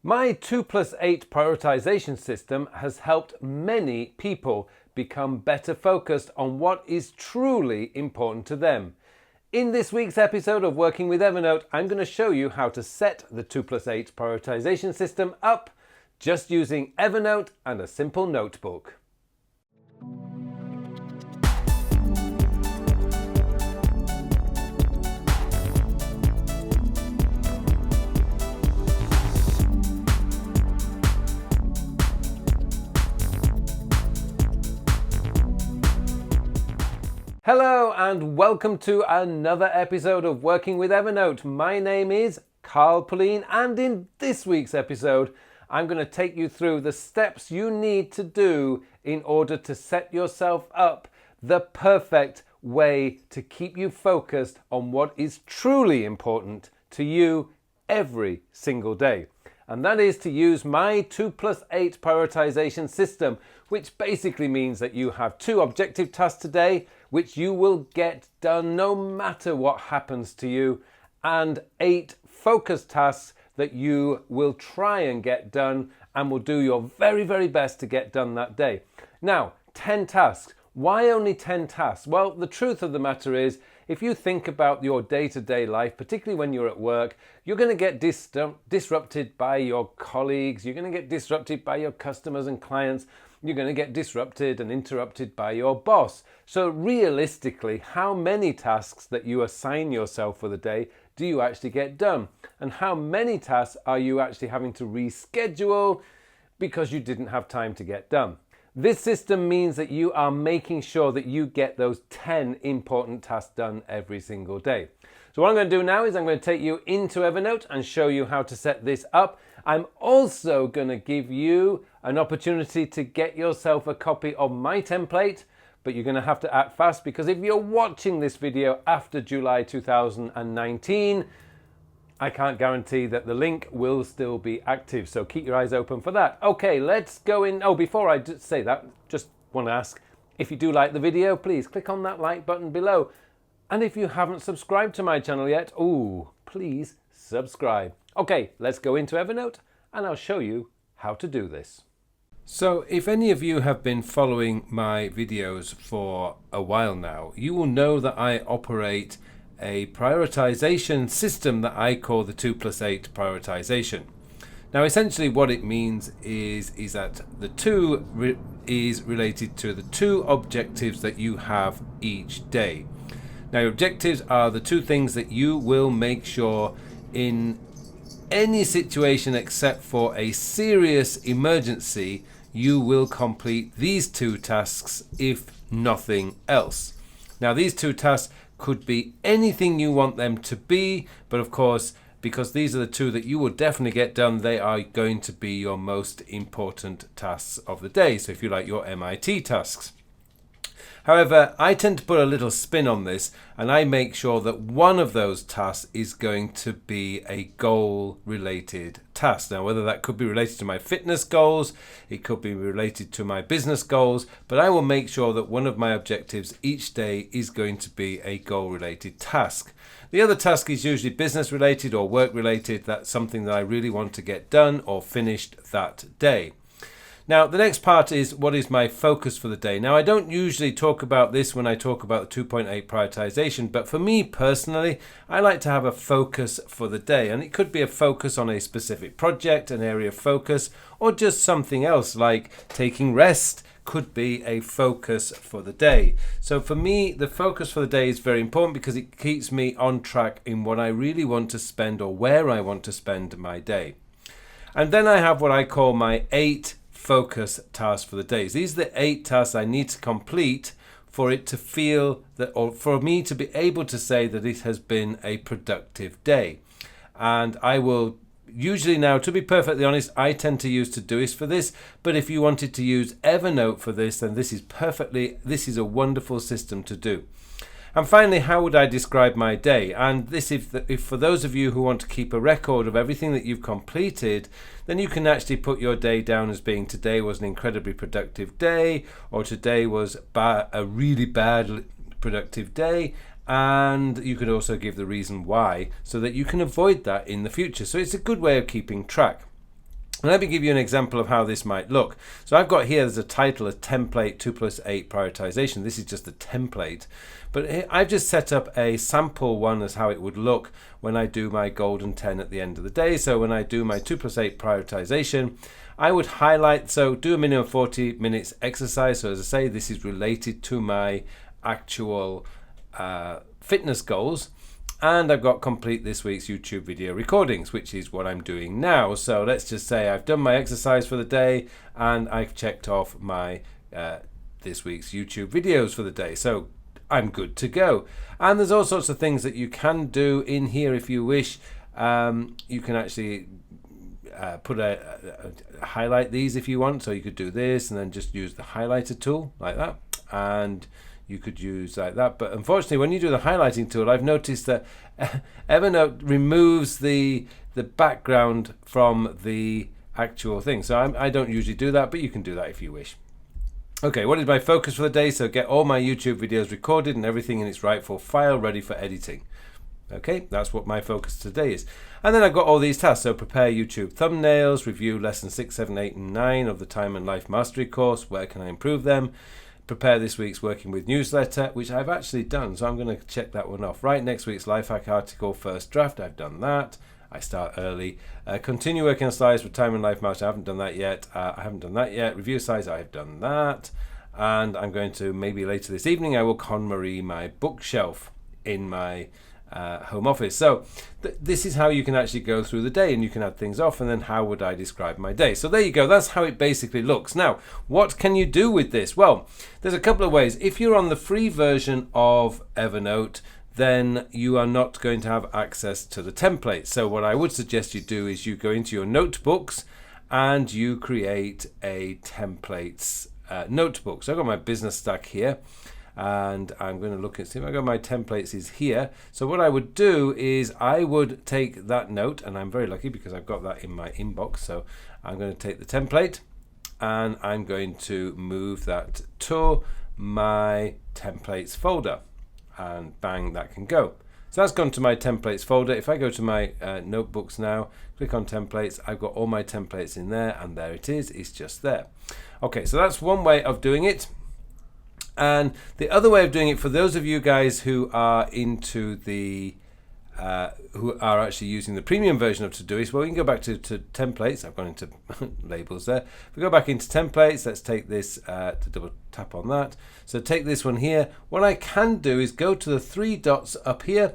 My 2+8 prioritization system has helped many people become better focused on what is truly important to them. In this week's episode of Working with Evernote, I'm going to show you how to set the 2+8 prioritization system up just using Evernote and a simple notebook. Hello and welcome to another episode of Working with Evernote. My name is Pullein, and in this week's episode I'm going to take you through the steps you need to do in order to set yourself up the perfect way to keep you focused on what is truly important to you every single day. And that is to use my 2+8 prioritization system, which basically means that you have 2 objective tasks today, which you will get done no matter what happens to you, and 8 focus tasks that you will try and get done and will do your very, very best to get done that day. Now, 10 tasks. Why only 10 tasks? Well, the truth of the matter is, if you think about your day-to-day life, particularly when you're at work, you're going to get disrupted by your colleagues, you're going to get disrupted by your customers and clients, you're going to get disrupted and interrupted by your boss. So realistically, how many tasks that you assign yourself for the day do you actually get done? And how many tasks are you actually having to reschedule because you didn't have time to get done? This system means that you are making sure that you get those 10 important tasks done every single day. So what I'm going to do now is I'm going to take you into Evernote and show you how to set this up. I'm also going to give you an opportunity to get yourself a copy of my template, but you're going to have to act fast because if you're watching this video after July 2019, I can't guarantee that the link will still be active, so keep your eyes open for that. Okay, let's go in. Oh, before I say that, just want to ask, if you do like the video, please click on that like button below. And if you haven't subscribed to my channel yet, please subscribe. Okay, let's go into Evernote and I'll show you how to do this. So if any of you have been following my videos for a while now, you will know that I operate a prioritization system that I call the 2+8 prioritization. Now essentially what it means is that the 2 is related to the 2 objectives that you have each day. Now your objectives are the 2 things that you will make sure in any situation except for a serious emergency, you will complete these 2 tasks if nothing else. Now these 2 tasks could be anything you want them to be, but of course, because these are the 2 that you will definitely get done, they are going to be your most important tasks of the day. So if you like, your MIT tasks. However, I tend to put a little spin on this and I make sure that one of those tasks is going to be a goal related task. Now, whether that could be related to my fitness goals, it could be related to my business goals, but I will make sure that one of my objectives each day is going to be a goal related task. The other task is usually business related or work related. That's something that I really want to get done or finished that day. Now, the next part is what is my focus for the day. Now, I don't usually talk about this when I talk about the 2.8 prioritization, but for me personally, I like to have a focus for the day. And it could be a focus on a specific project, an area of focus, or just something else like taking rest could be a focus for the day. So for me, the focus for the day is very important because it keeps me on track in what I really want to spend or where I want to spend my day. And then I have what I call my 8 focus tasks for the days. These are the 8 tasks I need to complete for it to feel that, or for me to be able to say that it has been a productive day. And I will usually now, to be perfectly honest, I tend to use Todoist for this, but if you wanted to use Evernote for this, then this is a wonderful system to do. And finally, how would I describe my day? And this, if for those of you who want to keep a record of everything that you've completed, then you can actually put your day down as being today was an incredibly productive day, or today was a really bad productive day. And you could also give the reason why, so that you can avoid that in the future. So it's a good way of keeping track. And let me give you an example of how this might look. So I've got here, there's a title, a template 2+8 prioritization. This is just a template. But I've just set up a sample one as how it would look when I do my golden 10 at the end of the day. So when I do my 2+8 prioritization, I would highlight, so do a minimum of 40 minutes exercise. So as I say, this is related to my actual fitness goals. And I've got complete this week's YouTube video recordings, which is what I'm doing now. So let's just say I've done my exercise for the day and I've checked off my this week's YouTube videos for the day. So I'm good to go. And there's all sorts of things that you can do in here if you wish. You can actually put highlight these if you want. So you could do this and then just use the highlighter tool like that. And you could use like that, but unfortunately when you do the highlighting tool, I've noticed that Evernote removes the background from the actual thing. So I don't usually do that, but you can do that if you wish. Okay, what is my focus for the day? So get all my YouTube videos recorded and everything in its rightful file ready for editing. Okay, that's what my focus today is. And then I've got all these tasks. So prepare YouTube thumbnails, review lesson 6, 7, 8, and 9 of the Time and Life Mastery course. Where can I improve them? Prepare this week's Working With newsletter, which I've actually done, so I'm going to check that one off. Write next week's life hack article, first draft, I've done that. I start early. Continue working on slides for Time and Life Master, I haven't done that yet. Review slides, I've done that. And I'm going to, maybe later this evening, I will KonMari my bookshelf in my home office. So this is how you can actually go through the day, and you can add things off, and then how would I describe my day? So there you go, that's how it basically looks. Now, what can you do with this? Well, there's a couple of ways. If you're on the free version of Evernote, then you are not going to have access to the templates. So what I would suggest you do is you go into your notebooks and you create a templates notebook. So I've got my business stack here, and I'm going to look and see if I got my templates is here. So what I would do is I would take that note, and I'm very lucky because I've got that in my inbox. So I'm going to take the template and I'm going to move that to my templates folder, and bang, that can go. So that's gone to my templates folder. If I go to my notebooks now, click on templates, I've got all my templates in there, and there it is, it's just there. Okay, so that's one way of doing it. And the other way of doing it, for those of you guys who are into the who are actually using the premium version of Todoist, well, we can go back to templates. I've gone into labels there. If we go back into templates, let's take this to double tap on that. So take this one here. What I can do is go to the three dots up here,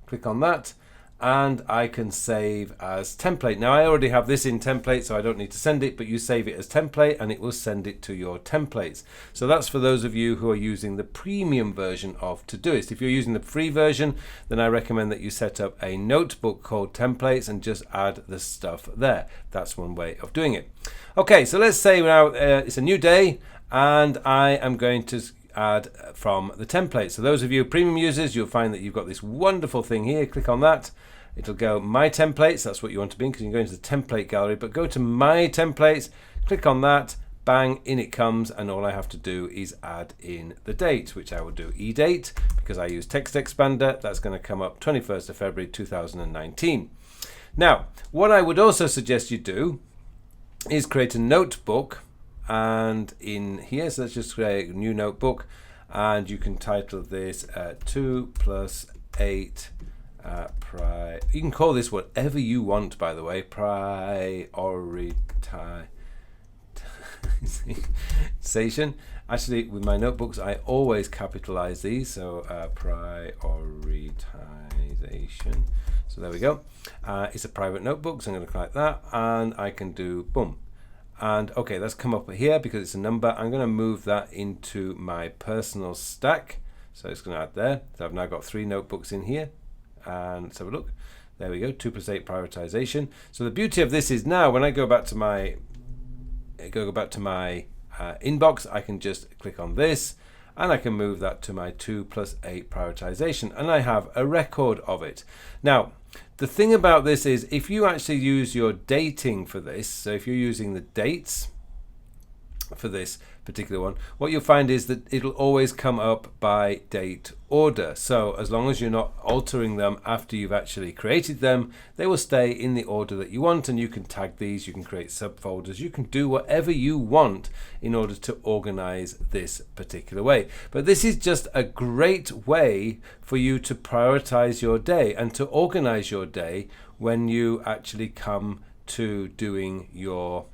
click on that, and I can save as template. Now I already have this in template, so I don't need to send it, but you save it as template and it will send it to your templates. So that's for those of you who are using the premium version of Todoist. If you're using the free version, then I recommend that you set up a notebook called templates and just add the stuff there. That's one way of doing it. Okay, so let's say now it's a new day and I am going to add from the template. So those of you premium users, you'll find that you've got this wonderful thing here. Click on that. It'll go my templates. That's what you want to be in, because you can go into the template gallery, but go to my templates, click on that, bang, in it comes, and all I have to do is add in the date, which I will do eDate because I use text expander. That's going to come up 21st of February 2019. Now, what I would also suggest you do is create a notebook, and in here, so let's just create a new notebook, and you can title this 2+8 you can call this whatever you want, by the way. Prioritization. Actually, with my notebooks, I always capitalize these. So prioritization. So there we go. It's a private notebook, so I'm going to click that, and I can do boom. And okay, that's come up here because it's a number. I'm going to move that into my personal stack. So it's going to add there. So I've now got 3 notebooks in here. And let's have a look. There we go, 2+8 prioritization. So the beauty of this is now when I go back to my inbox, I can just click on this and I can move that to my 2+8 prioritization, and I have a record of it. Now, the thing about this is if you actually use your dating for this, so if you're using the dates, for this particular one, what you'll find is that it'll always come up by date order. So as long as you're not altering them after you've actually created them, they will stay in the order that you want, and you can tag these, you can create subfolders, you can do whatever you want in order to organize this particular way. But this is just a great way for you to prioritize your day and to organize your day when you actually come to doing your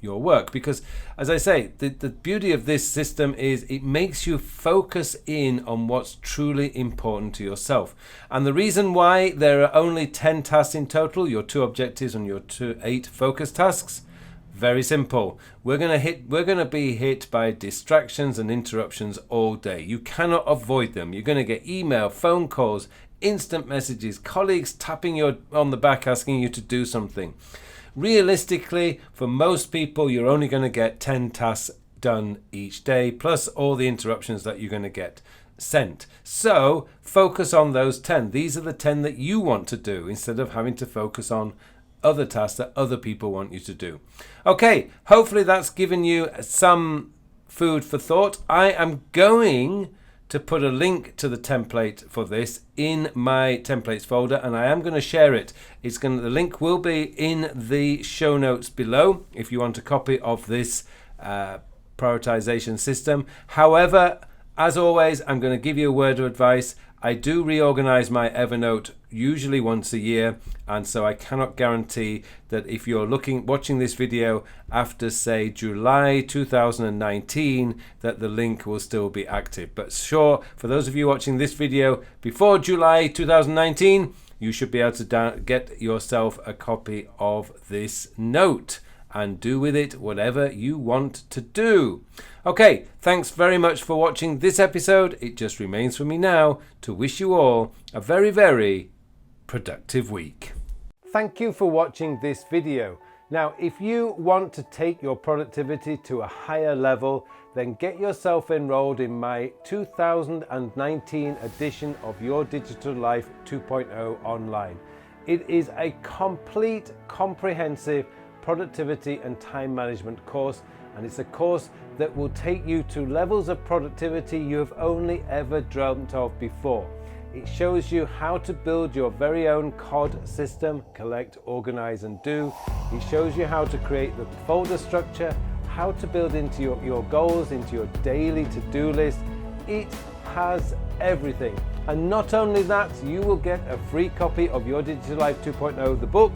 work, because as I say, the beauty of this system is it makes you focus in on what's truly important to yourself. And the reason why there are only 10 tasks in total, your 2 objectives and your 8 focus tasks, very simple. We're going to be hit by distractions and interruptions all day. You cannot avoid them. You're going to get email, phone calls, instant messages, colleagues tapping you on the back asking you to do something. Realistically, for most people, you're only going to get 10 tasks done each day, plus all the interruptions that you're going to get sent. So focus on those 10. These are the 10 that you want to do, instead of having to focus on other tasks that other people want you to do. Okay, hopefully that's given you some food for thought. I am going to put a link to the template for this in my templates folder, and I am going to share it. The link will be in the show notes below if you want a copy of this prioritization system. However, as always, I'm going to give you a word of advice. I do reorganize my Evernote usually once a year, and so I cannot guarantee that if you're watching this video after, say, July 2019, that the link will still be active. But sure, for those of you watching this video before July 2019, you should be able to get yourself a copy of this note and do with it whatever you want to do. Okay, thanks very much for watching this episode. It just remains for me now to wish you all a very, very productive week. Thank you for watching this video. Now, if you want to take your productivity to a higher level, then get yourself enrolled in my 2019 edition of Your Digital Life 2.0 online. It is a complete, comprehensive productivity and time management course, and it's a course that will take you to levels of productivity you have only ever dreamt of before. It shows you how to build your very own COD system, collect, organize and do. It shows you how to create the folder structure, how to build into your goals, into your daily to-do list. It has everything. And not only that, you will get a free copy of Your Digital Life 2.0, the book.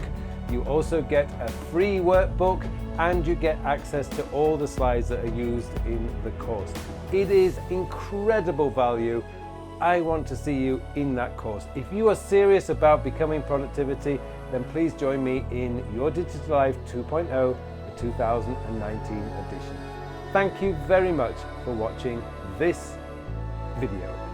You also get a free workbook, and you get access to all the slides that are used in the course. It is incredible value. I want to see you in that course. If you are serious about becoming productivity, then please join me in Your Digital Life 2.0, the 2019 edition. Thank you very much for watching this video.